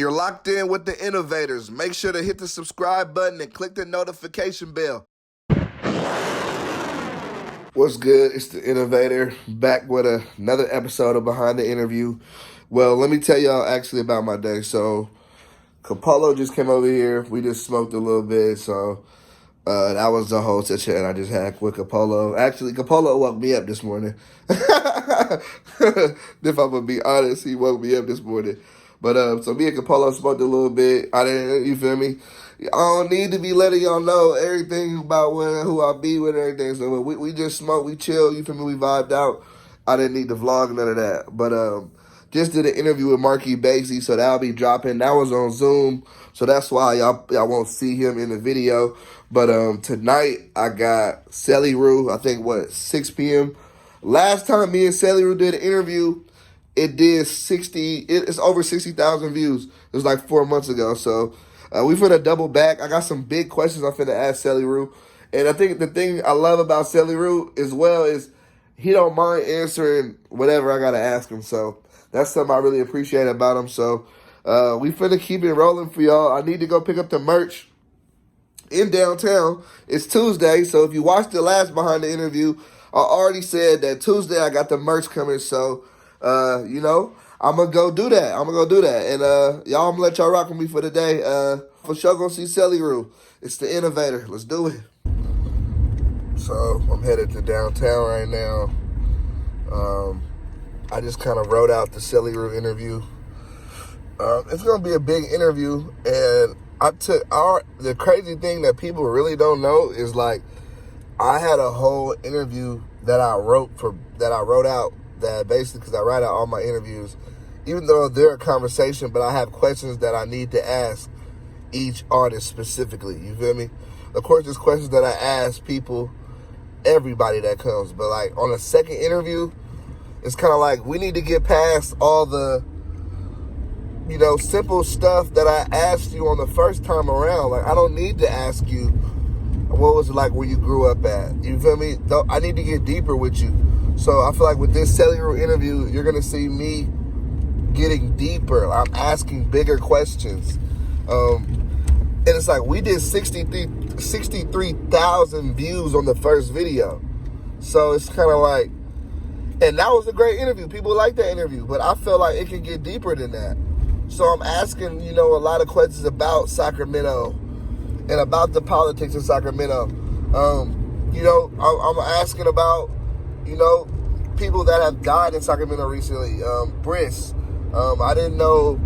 You're locked in with the Innovators. Make sure to hit the subscribe button and click the notification bell. What's good? It's the Innovator, back with another episode of Behind the Interview. Well, let me tell y'all actually about my day. So, Capolo just came over here. We just smoked a little bit, so that was the whole chit-chat I just had with Capolo. Actually, Capolo woke me up this morning. If I'm going to be honest, he woke me up this morning. But so me and Capolo smoked a little bit. I didn't, you feel me? I don't need to be letting y'all know everything about who I be with and everything. So we just smoked, we chill, you feel me? We vibed out. I didn't need to vlog, none of that. But just did an interview with Marky Basie, so that'll be dropping. That was on Zoom, so that's why y'all won't see him in the video. But tonight I got Celly Ru, I think, 6 p.m. Last time me and Celly Ru did an interview, it did it's over 60,000 views. It was like 4 months ago. So we finna double back. I got some big questions I'm finna ask Celly Ru. And I think the thing I love about Celly Ru as well is he don't mind answering whatever I gotta ask him. So that's something I really appreciate about him. So we finna keep it rolling for y'all. I need to go pick up the merch in downtown. It's Tuesday, so if you watched the last Behind the Interview, I already said that Tuesday I got the merch coming. So I'm gonna go do that. And y'all, I'm gonna let y'all rock with me for the day. For sure gonna see Celly Ru. It's the Innovator. Let's do it. So I'm headed to downtown right now. I just kind of wrote out the Celly Ru interview. It's gonna be a big interview, and the crazy thing that people really don't know is, like, I had a whole interview that I wrote out, that basically, because I write out all my interviews, even though they're a conversation, but I have questions that I need to ask each artist specifically. You feel me? Of course, there's questions that I ask people, everybody that comes, but like on a second interview, it's kind of like we need to get past all the, simple stuff that I asked you on the first time around. Like, I don't need to ask you, what was it like where you grew up at? You feel me? I need to get deeper with you. So I feel like with this Celly Ru interview, you're going to see me getting deeper. I'm asking bigger questions. And it's like we did 63,000 views on the first video. So it's kind of like, and that was a great interview. People like that interview, but I feel like it can get deeper than that. So I'm asking, a lot of questions about Sacramento and about the politics of Sacramento. I'm asking about, people that have died in Sacramento recently. Briss. I didn't know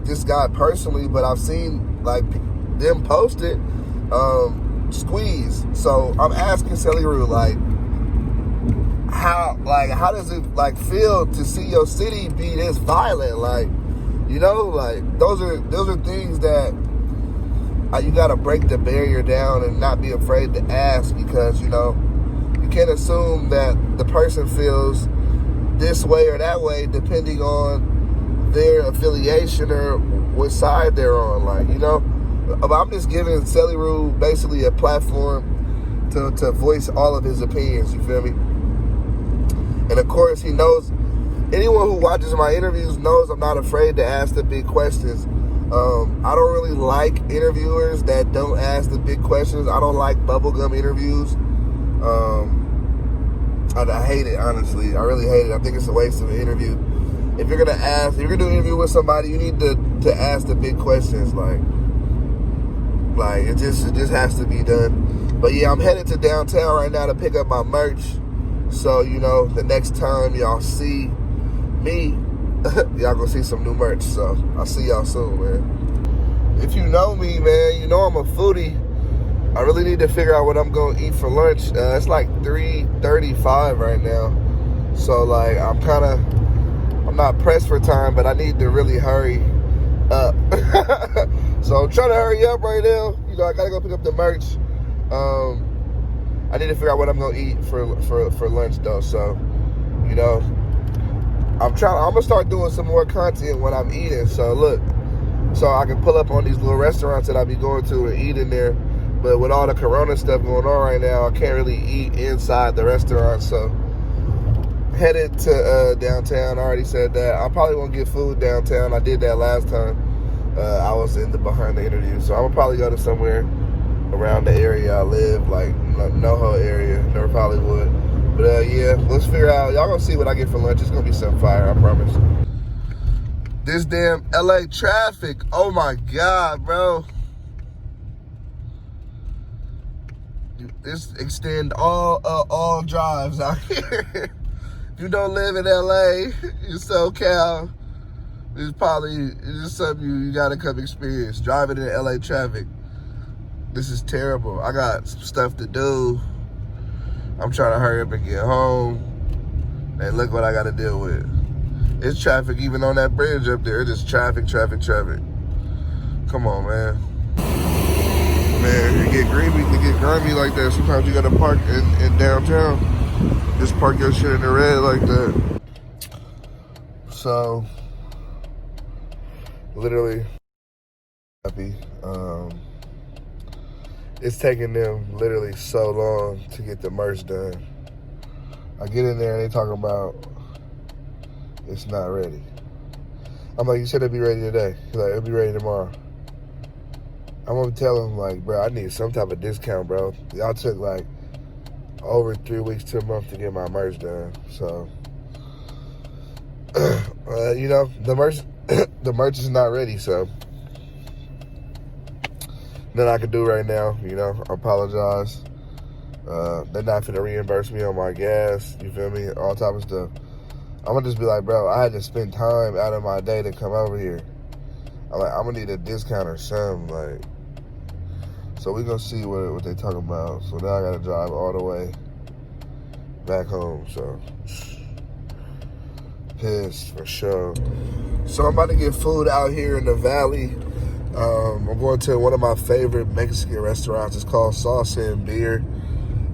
this guy personally, but I've seen them post it. Squeeze. So I'm asking Celly Ru, how does it feel to see your city be this violent? Those are things that you gotta break the barrier down and not be afraid to ask, because you can't assume that the person feels this way or that way depending on their affiliation or what side they're on. I'm just giving Celly Ru basically a platform to voice all of his opinions, you feel me? And of course, he knows, anyone who watches my interviews knows I'm not afraid to ask the big questions. I don't really like interviewers that don't ask the big questions. I don't like bubblegum interviews. I hate it, honestly. I really hate it. I think it's a waste of an interview. If you're gonna do an interview with somebody, you need to ask the big questions. It just has to be done. But yeah, I'm headed to downtown right now to pick up my merch. So, the next time y'all see me, y'all gonna see some new merch. So I'll see y'all soon, man. If you know me, man, you know I'm a foodie. I really need to figure out what I'm gonna eat for lunch. It's like 3:35 right now. So I'm not pressed for time, but I need to really hurry up. So I'm trying to hurry up right now. I gotta go pick up the merch. I need to figure out what I'm gonna eat for lunch though. So, I'm gonna start doing some more content when I'm eating. So look, so I can pull up on these little restaurants that I be going to and eat in there. But with all the Corona stuff going on right now, I can't really eat inside the restaurant. So headed to downtown. I already said that. I probably won't get food downtown. I did that last time. I was behind the interview, so I'm gonna probably go to somewhere around the area I live, like NoHo area, North Hollywood. But yeah, let's figure out. Y'all gonna see what I get for lunch. It's gonna be some fire, I promise. This damn LA traffic. Oh my God, bro. This extend all drives out here. If you don't live in LA, you're SoCal. It's just something you gotta come experience. Driving in LA traffic. This is terrible. I got some stuff to do. I'm trying to hurry up and get home. And look what I gotta deal with. It's traffic even on that bridge up there. It's just traffic. Come on, man. Man, it get grimy like that. Sometimes you gotta park in downtown. Just park your shit in the red like that. So, literally happy. It's taking them literally so long to get the merch done. I get in there and they talking about it's not ready. I'm like, you said it'd be ready today. He's like, it'll be ready tomorrow. I'm gonna tell him like, bro, I need some type of discount, bro. Y'all took like over 3 weeks to a month to get my merch done. So, you know, the merch is not ready. So, nothing I can do right now. You know, I apologize. They're not finna reimburse me on my gas. You feel me? All type of stuff. I'm gonna just be like, bro, I had to spend time out of my day to come over here. I'm gonna need a discount or something, like. So we gonna see what they talking about. So now I gotta drive all the way back home. So pissed for sure. So I'm about to get food out here in the valley. I'm going to one of my favorite Mexican restaurants. It's called Salsa and Beer,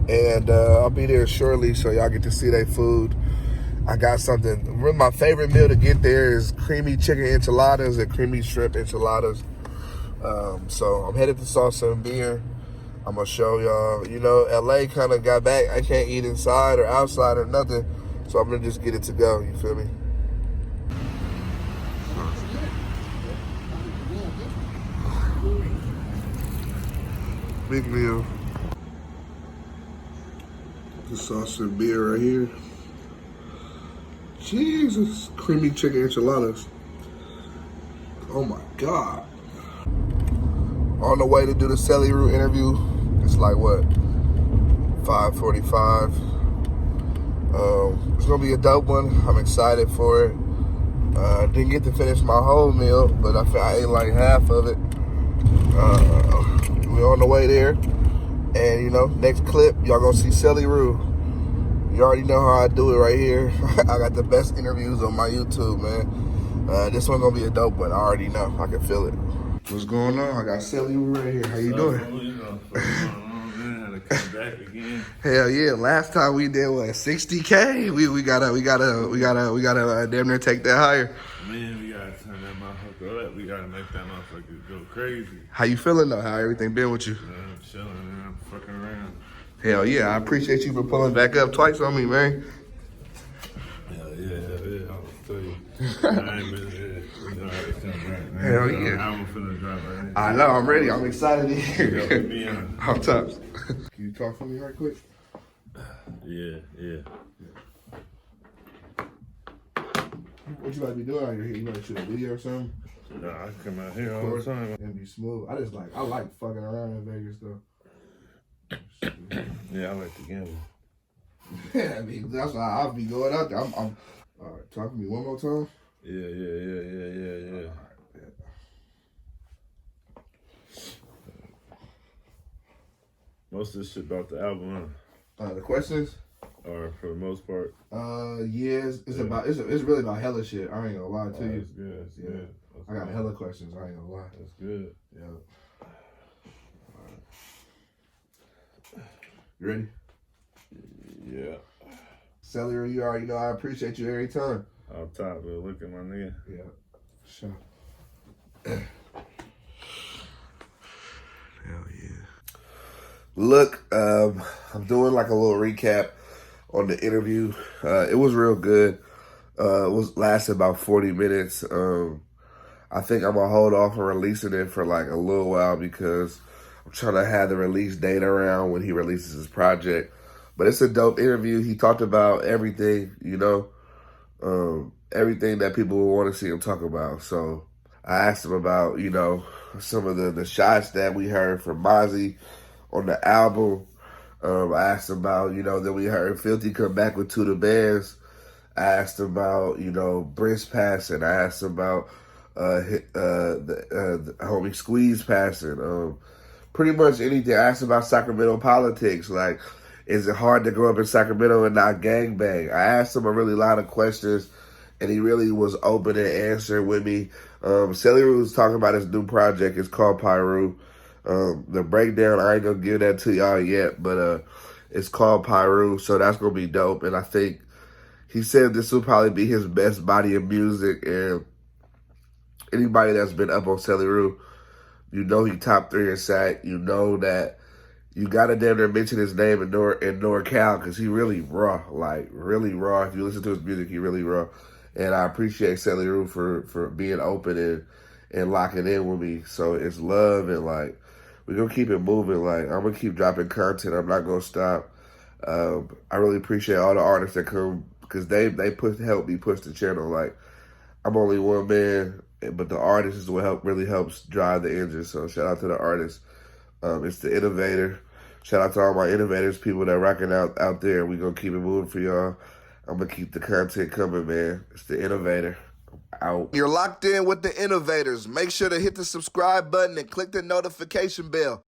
and I'll be there shortly, so y'all get to see their food. I got something. My favorite meal to get there is creamy chicken enchiladas and creamy shrimp enchiladas. So I'm headed to Salsa and Beer. I'm gonna show y'all. You know, LA kind of got back. I can't eat inside or outside or nothing, so I'm gonna just get it to go. You feel me? Big meal. The Salsa and Beer right here. Jesus, creamy chicken enchiladas. Oh my God. On the way to do the Celly Ru interview. It's like what, 5:45. It's gonna be a dope one. I'm excited for it. Didn't get to finish my whole meal, but I ate like half of it. We're on the way there, and you know, next clip y'all gonna see Celly Ru. You already know how I do it right here. I got the best interviews on my YouTube, man. This one gonna be a dope one. I already know. I can feel it. What's going on? I got Celly Ru right here. How you doing? You know, man, had to come back again. Hell yeah! Last time we did what, 60K? We gotta damn near take that higher. Man, we gotta turn that motherfucker up. We gotta make that motherfucker go crazy. How you feeling though? How everything been with you? Man, I'm chilling and I'm fucking around. Hell yeah! I appreciate you for pulling back up twice on me, man. Hell yeah. I'll tell you. I ain't been there. You know how to come back, man. Hell yeah. I'm finna drop right here. I know. I'm ready. I'm excited to hear Yo, put me on. All tops. Can you talk for me right quick? Yeah. What you about to be doing out here? You want to shoot a video or something? Nah, I come out here all the time. And be smooth. I like fucking around in Vegas though. Yeah, I like to gamble. Yeah, I mean, that's why I'll be going out there. I'm all right, talk to me one more time. Yeah. All right, Most of this shit about the album, The questions? or for the most part. Yeah, it's really about hella shit. I ain't gonna lie to you. It's good. It's good. I got hella questions. I ain't gonna lie. That's good. Yeah. You ready? Yeah. Celly Ru, you already know I appreciate you every time. Off top, but look at my nigga. Yeah, sure. Hell yeah. Look, I'm doing like a little recap on the interview. It was real good. It lasted about 40 minutes. I think I'm gonna hold off on releasing it for like a little while because I'm trying to have the release date around when he releases his project. But it's a dope interview. He talked about everything, everything that people would want to see him talk about. So I asked him about, some of the shots that we heard from Mozzy on the album. I asked him about, then we heard Philthy come back with To The Bands. I asked him about, Brisk passing. I asked him about the homie Squeeze passing. Pretty much anything. I asked him about Sacramento politics. Like, is it hard to grow up in Sacramento and not gangbang? I asked him a really lot of questions, and he really was open and answering with me. Celly Ru was talking about his new project. It's called Pyru. The breakdown, I ain't gonna give that to y'all yet, but it's called Pyru, so that's gonna be dope. And I think he said this will probably be his best body of music. And anybody that's been up on Celly Ru, he top 3 in SAC. You know that you gotta damn near mention his name in NorCal because he really raw, like really raw. If you listen to his music, he really raw. And I appreciate Celly Ru for being open and locking in with me. So it's love, and like we're gonna keep it moving. Like I'm gonna keep dropping content. I'm not gonna stop. I really appreciate all the artists that come because they help me push the channel. Like I'm only one man, but the artist is what really helps drive the engine. So shout out to the artists. It's the Innovator. Shout out to all my innovators, people that rocking out there. We gonna keep it moving for y'all. I'm gonna keep the content coming, man. It's the Innovator. Out. You're locked in with the Innovators. Make sure to hit the subscribe button and click the notification bell.